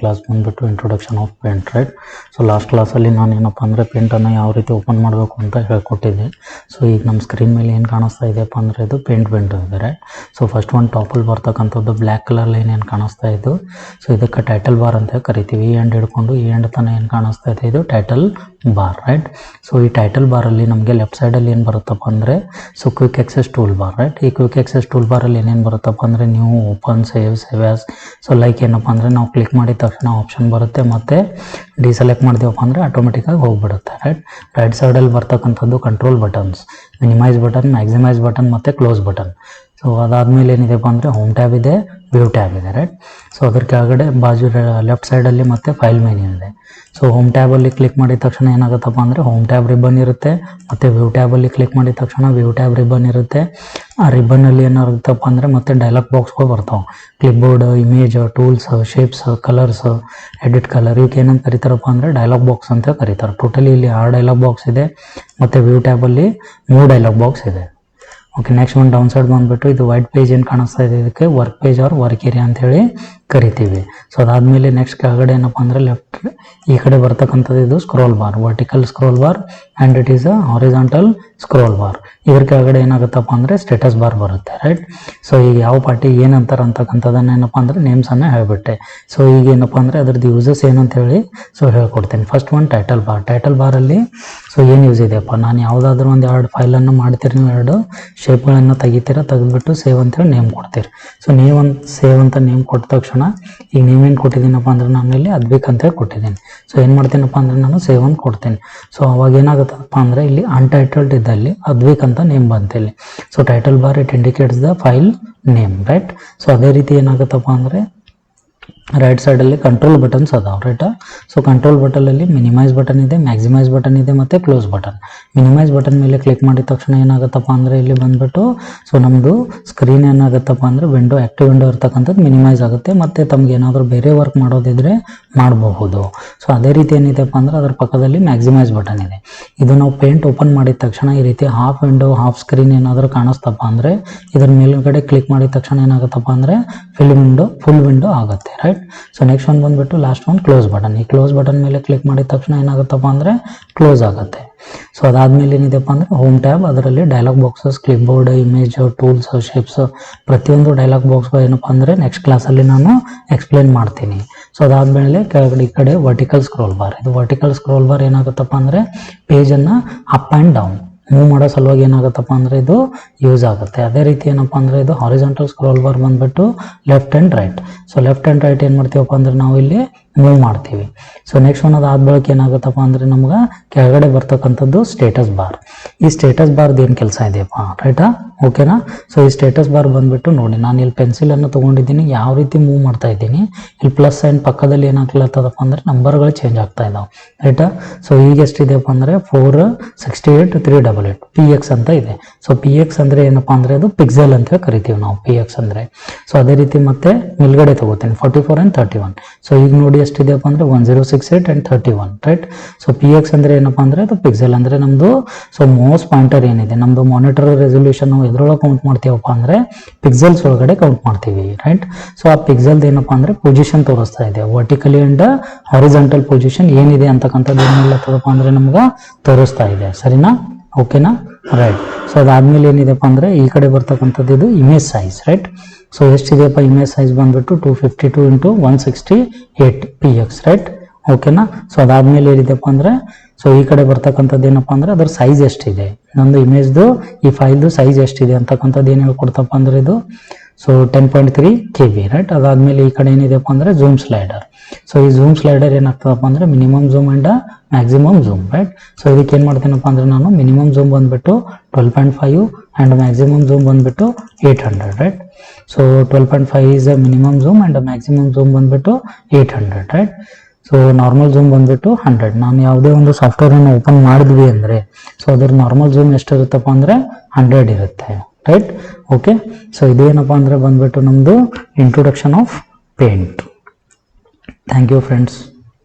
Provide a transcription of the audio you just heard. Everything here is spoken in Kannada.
ಕ್ಲಾಸ್ ಬಂದ್ಬಿಟ್ಟು introduction of paint right. So last ಕ್ಲಾಸಲ್ಲಿ ನಾನು ಏನಪ್ಪ ಅಂದರೆ ಪೇಂಟನ್ನು ಯಾವ ರೀತಿ ಓಪನ್ ಮಾಡಬೇಕು ಅಂತ ಹೇಳ್ಕೊಟ್ಟಿದ್ದೆ. ಸೊ ಈಗ ನಮ್ಮ ಸ್ಕ್ರೀನ್ ಮೇಲೆ ಏನು ಕಾಣಿಸ್ತಾ ಇದೆಯಪ್ಪ ಅಂದರೆ ಇದು ಪೇಂಟ್ ಇದೆ ರೈಟ್. ಸೊ ಫಸ್ಟ್ ಒಂದು ಟಾಪಲ್ಲಿ ಬರ್ತಕ್ಕಂಥದ್ದು ಬ್ಲ್ಯಾಕ್ ಕಲರ್ ಲೈನ್ ಏನು ಕಾಣಿಸ್ತಾ ಇದ್ದು, ಸೊ ಇದಕ್ಕೆ ಟೈಟಲ್ ಬಾರ್ ಅಂತ ಕರಿತೀವಿ. ಈ ಎಂಡ್ ಹಿಡ್ಕೊಂಡು ಈ ಎಂಡ್ ತನಕ ಏನು ಕಾಣಿಸ್ತಾ ಇದೆ ಇದು ಟೈಟಲ್ ಬಾರ್ ರೈಟ್. ಸೊ ಈ ಟೈಟಲ್ ಬಾರಲ್ಲಿ ನಮಗೆ ಲೆಫ್ಟ್ ಸೈಡಲ್ಲಿ ಏನು ಬರುತ್ತಪ್ಪ ಅಂದರೆ so quick access tool bar write. ಈ ಕ್ವಿಕ್ ಆಕ್ಸೆಸ್ ಟೂಲ್ ಬಾರಲ್ಲಿ ಏನೇನು ಬರುತ್ತಪ್ಪ ಅಂದರೆ ನೀವು open save as. So like ಏನಪ್ಪ ಅಂದರೆ ನಾವು ಕ್ಲಿಕ್ ಮಾಡಿದ ತಕ್ಷಣ ಆಪ್ಷನ್ ಬರುತ್ತೆ, ಮತ್ತು ಡಿಸೆಲೆಕ್ಟ್ ಮಾಡಿದೆವಪ್ಪ ಅಂದರೆ ಆಟೋಮೆಟಿಕ್ಕಾಗಿ ಹೋಗಿಬಿಡುತ್ತೆ ರೈಟ್. ರೈಟ್ ಸೈಡಲ್ಲಿ ಬರ್ತಕ್ಕಂಥದ್ದು control buttons, minimise button, maximise button ಮತ್ತು ಕ್ಲೋಸ್ ಬಟನ್. ಸೊ ಅದಾದಮೇಲೆ ಏನಿದೆಪ್ಪ ಅಂದರೆ ಹೋಮ್ ಟ್ಯಾಬ್ ಇದೆ, ವ್ಯೂ ಟ್ಯಾಬ್ ಇದೆ ರೈಟ್. ಸೊ ಅದ್ರ ಕೆಳಗಡೆ ಬಾಜು ಲೆಫ್ಟ್ ಸೈಡಲ್ಲಿ ಮತ್ತೆ ಫೈಲ್ ಮೆನ್ಯೂ ಇದೆ. ಸೊ ಹೋಮ್ ಟ್ಯಾಬಲ್ಲಿ ಕ್ಲಿಕ್ ಮಾಡಿದ ತಕ್ಷಣ ಏನಾಗುತ್ತಪ್ಪ ಅಂದರೆ ಹೋಮ್ ಟ್ಯಾಬ್ ರಿಬ್ಬನ್ ಇರುತ್ತೆ, ಮತ್ತು ವ್ಯೂ ಟ್ಯಾಬಲ್ಲಿ ಕ್ಲಿಕ್ ಮಾಡಿದ ತಕ್ಷಣ ವ್ಯೂ ಟ್ಯಾಬ್ ರಿಬ್ಬನ್ ಇರುತ್ತೆ. ಆ ರಿಬ್ಬನಲ್ಲಿ ಏನಾಗುತ್ತಪ್ಪ ಅಂದರೆ ಮತ್ತೆ ಡೈಲಾಗ್ ಬಾಕ್ಸ್ಗಳು ಬರ್ತಾವೆ. Clipboard, image, tools, shapes, colours, edit colour, ಇವಕ್ಕೆ ಏನಂತ ಕರೀತಾರಪ್ಪ ಅಂದರೆ ಡೈಲಾಗ್ ಬಾಕ್ಸ್ ಅಂತ ಕರೀತಾರೆ. ಟೋಟಲಿ ಇಲ್ಲಿ 6 ಡೈಲಾಗ್ ಬಾಕ್ಸ್ ಇದೆ, ಮತ್ತು ವ್ಯೂ ಟ್ಯಾಬಲ್ಲಿ 3 ಡೈಲಾಗ್ ಬಾಕ್ಸ್ ಇದೆ. ಓಕೆ, ನೆಕ್ಸ್ಟ್ ಒಂದು ಡೌನ್ ಸೈಡ್ ಬಂದುಬಿಟ್ಟು ಇದು ವೈಟ್ ಪೇಜ್ ಏನು ಕಾಣಿಸ್ತಾ ಇದೆ, ಇದಕ್ಕೆ work page or work area ಅಂತೇಳಿ ಕರಿತೀವಿ. ಸೊ ಅದಾದಮೇಲೆ ನೆಕ್ಸ್ಟ್ ಕೆಳಗಡೆ ಏನಪ್ಪ ಅಂದರೆ ಲೆಫ್ಟ್ ಈ ಕಡೆ ಬರ್ತಕ್ಕಂಥದ್ದು ಇದು scroll bar, vertical scroll bar and it is a horizontal scroll bar. ಇದ್ರ ಕೆಳಗಡೆ ಏನಾಗುತ್ತಪ್ಪ ಅಂದರೆ ಸ್ಟೇಟಸ್ ಬಾರ್ ಬರುತ್ತೆ ರೈಟ್. ಸೊ ಈಗ ಯಾವ ಪಾರ್ಟಿ ಏನಂತಾರೆ ಅಂತಕ್ಕಂಥದ್ದನ್ನು ಏನಪ್ಪ ಅಂದರೆ ನೇಮ್ಸನ್ನು ಹೇಳಿಬಿಟ್ಟೆ. ಸೊ ಈಗ ಏನಪ್ಪ ಅಂದರೆ ಅದ್ರದ್ದು ಯೂಸಸ್ ಏನು ಅಂತೇಳಿ ಸೊ ಹೇಳ್ಕೊಡ್ತೀನಿ. ಫಸ್ಟ್ ಒಂದು ಟೈಟಲ್ ಬಾರ್. ಟೈಟಲ್ ಬಾರಲ್ಲಿ ಸೊ ಏನು ಯೂಸ್ ಇದೆಯಪ್ಪ, ನಾನು ಯಾವುದಾದ್ರೂ ಒಂದು 2 ಫೈಲನ್ನು ಮಾಡ್ತೀರಿ, ನೀವು 2 ಶೇಪ್ಗಳನ್ನು ತೆಗೆದುಬಿಟ್ಟು ಸೇವ್ ಅಂತೇಳಿ ನೇಮ್ ಕೊಡ್ತೀರಿ. ಸೊ ಸೇವ್ ಅಂತ ನೇಮ್ ಕೊಟ್ಟ ತಕ್ಷಣ ಈಗ ನೀವೇನು ಕೊಟ್ಟಿದ್ದೀನಪ್ಪ ಅಂದರೆ ನಾನು ಇಲ್ಲಿ ಅದ್ವಿಕ್ ಅಂತೇಳಿ ಕೊಟ್ಟಿದ್ದೀನಿ. ಸೊ ಏನು ಮಾಡ್ತೀನಪ್ಪ ಅಂದರೆ ನಾನು ಸೇವ್ ಅಂತ ಕೊಡ್ತೀನಿ. ಸೊ ಅವಾಗ ಏನಾಗುತ್ತಪ್ಪ ಅಂದರೆ ಇಲ್ಲಿ ಅನ್ಟೈಟಲ್ಡ್ ಇದ್ದಲ್ಲಿ ಅದ್ವಿಕ್ ಅಂತ ನೇಮ್ ಬಂತಿಲ್ಲಿ. So title bar it indicates the file name right. So ಅದೇ ರೀತಿ ಏನಾಗುತ್ತಪ್ಪ ಅಂದರೆ ರೈಟ್ ಸೈಡಲ್ಲಿ ಕಂಟ್ರೋಲ್ ಬಟನ್ಸ್ ಅದಾವೆ ರೈಟಾ. ಸೊ ಕಂಟ್ರೋಲ್ ಬಟನಲ್ಲಿ ಮಿನಿಮೈಸ್ ಬಟನ್ ಇದೆ, ಮ್ಯಾಕ್ಸಿಮೈಸ್ ಬಟನ್ ಇದೆ, ಮತ್ತು ಕ್ಲೋಸ್ ಬಟನ್. ಮಿನಿಮೈಸ್ ಬಟನ್ ಮೇಲೆ ಕ್ಲಿಕ್ ಮಾಡಿದ ತಕ್ಷಣ ಏನಾಗುತ್ತಪ್ಪ ಅಂದರೆ ಇಲ್ಲಿ ಬಂದುಬಿಟ್ಟು ಸೊ ನಮ್ಮದು ಸ್ಕ್ರೀನ್ ಏನಾಗುತ್ತಪ್ಪ ಅಂದರೆ ಆ್ಯಕ್ಟಿವ್ ವಿಂಡೋ ಇರ್ತಕ್ಕಂಥದ್ದು ಮಿನಿಮೈಸ್ ಆಗುತ್ತೆ, ಮತ್ತು ತಮ್ಗೆ ಏನಾದರೂ ಬೇರೆ ವರ್ಕ್ ಮಾಡೋದಿದ್ರೆ ಮಾಡಬಹುದು. ಸೊ ಅದೇ ರೀತಿ ಏನಿದೆಪ್ಪ ಅಂದರೆ ಅದ್ರ ಪಕ್ಕದಲ್ಲಿ ಮ್ಯಾಕ್ಸಿಮೈಸ್ ಬಟನ್ ಇದೆ. ಇದು ನಾವು ಪೇಂಟ್ ಓಪನ್ ಮಾಡಿದ ತಕ್ಷಣ ಈ ರೀತಿ ಹಾಫ್ ವಿಂಡೋ ಹಾಫ್ ಸ್ಕ್ರೀನ್ ಏನಾದರೂ ಕಾಣಿಸ್ತಪ್ಪ ಅಂದರೆ ಇದ್ರ ಮೇಲ್ಗಡೆ ಕ್ಲಿಕ್ ಮಾಡಿದ ತಕ್ಷಣ ಏನಾಗುತ್ತಪ್ಪ ಅಂದರೆ ಫುಲ್ ವಿಂಡೋ ಆಗುತ್ತೆ ರೈಟ್. ಸೊ ನೆಕ್ಸ್ಟ್ ಒಂದು ಬಂದುಬಿಟ್ಟು ಲಾಸ್ಟ್ ಒಂದು ಕ್ಲೋಸ್ ಬಟನ್. ಈ ಕ್ಲೋಸ್ ಬಟನ್ ಮೇಲೆ ಕ್ಲಿಕ್ ಮಾಡಿದ ತಕ್ಷಣ ಏನಾಗುತ್ತಪ್ಪ ಅಂದರೆ ಕ್ಲೋಸ್ ಆಗುತ್ತೆ. ಸೊ ಅದಾದಮೇಲೆ ಏನಿದೆಪ್ಪ ಅಂದರೆ ಹೋಮ್ ಟ್ಯಾಬ್, ಅದರಲ್ಲಿ dialogue boxes, clipboard, image, tools, shapes, ಪ್ರತಿಯೊಂದು ಡೈಲಾಗ್ ಬಾಕ್ಸ್ಗಳು ಏನಪ್ಪ ಅಂದರೆ ನೆಕ್ಸ್ಟ್ ಕ್ಲಾಸಲ್ಲಿ ನಾನು ಎಕ್ಸ್ಪ್ಲೇನ್ ಮಾಡ್ತೀನಿ. ಸೊ ಅದಾದಮೇಲೆ ಕೆಳಗಡೆ ಈ ಕಡೆ ವರ್ಟಿಕಲ್ ಸ್ಕ್ರೋಲ್ ಬಾರ್. ಇದು ವರ್ಟಿಕಲ್ ಸ್ಕ್ರೋಲ್ ಬಾರ್ ಏನಾಗುತ್ತಪ್ಪ ಅಂದರೆ ಪೇಜನ್ನು ಅಪ್ ಆ್ಯಂಡ್ ಡೌನ್ ಮೂವ್ ಮಾಡೋ ಸಲುವಾಗಿ ಏನಾಗುತ್ತಪ್ಪ ಅಂದರೆ ಇದು ಯೂಸ್ ಆಗುತ್ತೆ. ಅದೇ ರೀತಿ ಏನಪ್ಪ ಅಂದರೆ ಇದು ಹಾರಿಜಾಂಟಲ್ ಸ್ಕ್ರೋಲ್ ಬಾರ್ ಬಂದುಬಿಟ್ಟು left and right. So left and right ಏನು ಮಾಡ್ತೀವಪ್ಪ ಅಂದರೆ ನಾವು ಇಲ್ಲಿ ಮೂವ್ ಮಾಡ್ತೀವಿ. ಸೊ ನೆಕ್ಸ್ಟ್ ಒಂದು ಆದ ಬಳಿಕ ಏನಾಗುತ್ತಪ್ಪ ಅಂದರೆ ನಮ್ಗೆ ಕೆಳಗಡೆ ಬರ್ತಕ್ಕಂಥದ್ದು ಸ್ಟೇಟಸ್ ಬಾರ್. ಈ ಸ್ಟೇಟಸ್ ಬಾರ್ದು ಏನು ಕೆಲಸ ಇದೆಯಪ್ಪ ರೈಟಾ, ಓಕೆನಾ. ಸೊ ಈ ಸ್ಟೇಟಸ್ ಬಾರ್ ಬಂದುಬಿಟ್ಟು ನೋಡಿ, ನಾನು ಇಲ್ಲಿ ಪೆನ್ಸಿಲನ್ನು ತೊಗೊಂಡಿದ್ದೀನಿ, ಯಾವ ರೀತಿ ಮೂವ್ ಮಾಡ್ತಾ ಇದ್ದೀನಿ, ಇಲ್ಲಿ ಪ್ಲಸ್ ಸೈನ್ ಪಕ್ಕದಲ್ಲಿ ಏನಾಗ್ಲತ್ತದಪ್ಪ ಅಂದರೆ ನಂಬರ್ಗಳು ಚೇಂಜ್ ಆಗ್ತಾ ಇದ್ದಾವೆ ರೈಟಾ. ಸೊ ಈಗ ಎಷ್ಟಿದೆಯಪ್ಪ ಅಂದರೆ 468,388 PX ಅಂತ ಇದೆ. ಸೊ PX ಅಂದರೆ ಏನಪ್ಪ ಅಂದರೆ ಅದು ಪಿಕ್ಸೆಲ್ ಅಂತ ಕರಿತೀವಿ ನಾವು PX ಅಂದರೆ. ಸೊ ಅದೇ ರೀತಿ ಮತ್ತೆ ಮೇಲ್ಗಡೆ ತಗೋತೀನಿ 44 and 31. ಸೊ ಈಗ ನೋಡಿ ಎಷ್ಟಿದೆಯಪ್ಪ ಅಂದರೆ 1068 and 31 ರೈಟ್. ಸೊ PX ಅಂದರೆ ಏನಪ್ಪ ಅಂದರೆ ಅದು ಪಿಕ್ಸೆಲ್ ಅಂದರೆ ನಮ್ಮದು ಸೊ ಮೌಸ್ ಪಾಯಿಂಟರ್ ಏನಿದೆ ನಮ್ಮದು ಮಾನಿಟರ್ ರೆಸೊಲ್ಯೂಷನ್ ನಾವು ಎದ್ರೊಳಗೆ ಕೌಂಟ್ ಮಾಡ್ತೀವಪ್ಪ ಅಂದರೆ ಪಿಕ್ಸೆಲ್ಸ್ ಒಳಗಡೆ ಕೌಂಟ್ ಮಾಡ್ತೀವಿ ರೈಟ್. ಸೊ ಆ ಪಿಕ್ಸೆಲ್ದು ಏನಪ್ಪ ಅಂದರೆ ಪೊಸಿಷನ್ ತೋರಿಸ್ತಾ ಇದೆ, ವರ್ಟಿಕಲಿ ಅಂಡ್ ಹಾರಿಜಾಂಟಲ್ ಪೊಸಿಷನ್ ಏನಿದೆ ಅಂತಕ್ಕಂಥದ್ದು ಏನಿಲ್ಲತ್ತದಪ್ಪ ಅಂದರೆ ನಮ್ಗೆ ತೋರಿಸ್ತಾ ಇದೆ, ಸರಿನಾ, ಓಕೆನಾ ರೈಟ್. ಸೊ ಅದಾದಮೇಲೆ ಏನಿದೆಪ್ಪ ಅಂದರೆ ಈ ಕಡೆ ಬರ್ತಕ್ಕಂಥದ್ದು ಇದು ಇಮೇಜ್ ಸೈಜ್ ರೈಟ್. ಸೊ ಎಷ್ಟಿದೆಯಪ್ಪ ಇಮೇಜ್ ಸೈಜ್ ಬಂದುಬಿಟ್ಟು 252 × 168 PX ರೈಟ್, ಓಕೆನಾ. ಸೊ ಅದಾದಮೇಲೆ ಏನಿದೆಪ್ಪ ಅಂದರೆ ಸೊ ಈ ಕಡೆ ಬರ್ತಕ್ಕಂಥದ್ದು ಏನಪ್ಪ ಅಂದರೆ ಅದ್ರ ಸೈಜ್ ಎಷ್ಟಿದೆ, ನಂದು ಇಮೇಜ್ದು ಈ ಫೈಲ್ದು ಸೈಜ್ ಎಷ್ಟಿದೆ ಅಂತಕ್ಕಂಥದ್ದು ಏನು ಹೇಳ್ಕೊಡ್ತಪ್ಪ ಅಂದರೆ ಇದು ಸೊ 10.3 KB ರೈಟ್. ಅದಾದಮೇಲೆ ಈ ಕಡೆ ಏನಿದೆಪ್ಪ ಅಂದರೆ ಝೂಮ್ ಸ್ಲೈಡರ್. ಸೊ ಈ ಝೂಮ್ ಸ್ಲೈಡರ್ ಏನಾಗ್ತದಪ್ಪ ಅಂದರೆ minimum zoom and maximum zoom right. So ಇದಕ್ಕೆ ಏನು ಮಾಡ್ತೀನಪ್ಪ ಅಂದರೆ ನಾನು ಮಿನಿಮಮ್ ಝೂಮ್ ಬಂದುಬಿಟ್ಟು 12.5 ಆ್ಯಂಡ್ ಮ್ಯಾಕ್ಸಿಮಮ್ ಝೂಮ್ ಬಂದುಬಿಟ್ಟು 800 right. So 12.5 is a minimum zoom and maximum zoom ಬಂದುಬಿಟ್ಟು 800 ರೈಟ್. ಸೊ ನಾರ್ಮಲ್ ಝೂಮ್ ಬಂದುಬಿಟ್ಟು 100. ನಾನು ಯಾವುದೇ ಒಂದು ಸಾಫ್ಟ್ವೇರನ್ನು ಓಪನ್ ಮಾಡಿದ್ವಿ ಅಂದರೆ ಸೊ ಅದ್ರ ನಾರ್ಮಲ್ ಝೂಮ್ ಎಷ್ಟಿರುತ್ತಪ್ಪ ಅಂದರೆ 100 ಇರುತ್ತೆ ರೈಟ್, ಓಕೆ. ಸೊ ಇದೇನಪ್ಪ ಅಂದರೆ ಬಂದುಬಿಟ್ಟು ನಮ್ಮದು introduction of paint. Thank you friends.